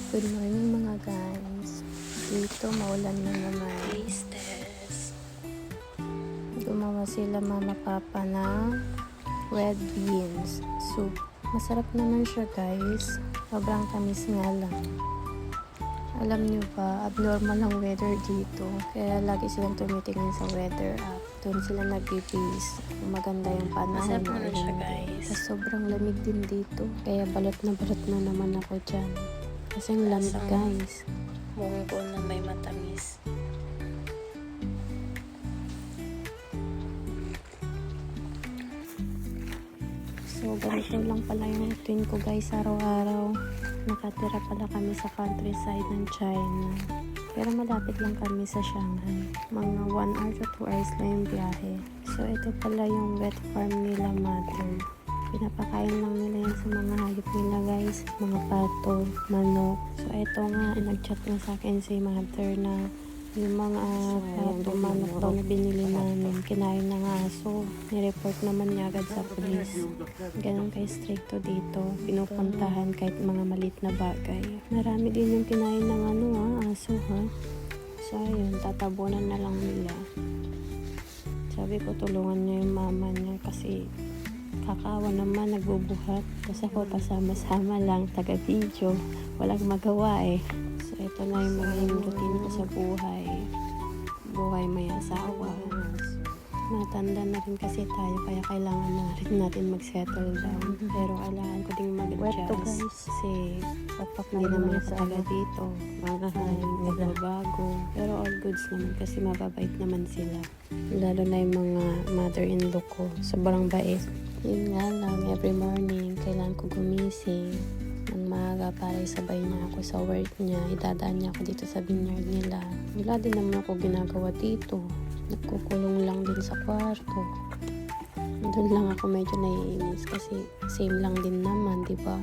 Good morning mga guys. Dito maulan na naman. Tastes. Gumawa sila mama papa na red beans soup. Masarap naman siya guys. Sobrang tamis nga lang. Alam nyo ba, abnormal ang weather dito. Kaya lagi silang tumitingin sa weather app. Doon sila nag-base. Maganda yung panahon. Masarap naman siya guys. Sobrang lamig din dito. Kaya balot na naman ako dyan. Kasi ang lamig guys. Munggol na may matamis. So, ganito lang pala yung routine ko guys araw-araw. Nakatira pala kami sa countryside ng China. Pero malapit lang kami sa Shanghai. Mga 1 hour to 2 hours lang yung biyahe. So, ito pala yung wet farm nila mother. Pinapakain lang nila yan sa mga hayop nila guys. Mga pato, manok. So, ito nga, nag-chat na sa akin si mother na yung mga pato, manok daw na binili namin, kinain ng aso. Nireport naman niya agad sa police. Ganun kay stricto dito. Pinupuntahan kahit mga malit na bagay. Marami din yung kinain ng aso ha. So, ayun, tatabunan na lang nila. Sabi ko, tulungan niya yung mama niya kasi kakawa naman, nagbubuhat. Tapos ako pasama-sama lang, taga-video. Walang magawa eh. So, ito na yung mga routine ko sa buhay. Buhay may asawa. Matanda na rin kasi tayo, kaya kailangan na rin natin mag-settle down. Pero kailangan ko ding mag-adjust. Kasi hindi naman ako taga dito. Mga nagbabago. Pero all goods naman kasi mababait naman sila. Lalo na yung mga mother-in-law ko. Sobrang bait. Yun nga lang, every morning, kailangan ko gumising ng maaga para isabay niya ako sa work niya. Idadaan niya ako dito sa vineyard nila. Wala din naman ako ginagawa dito. Nagkukulong lang din sa kwarto. Doon lang ako medyo naiinis kasi same lang din naman, di ba?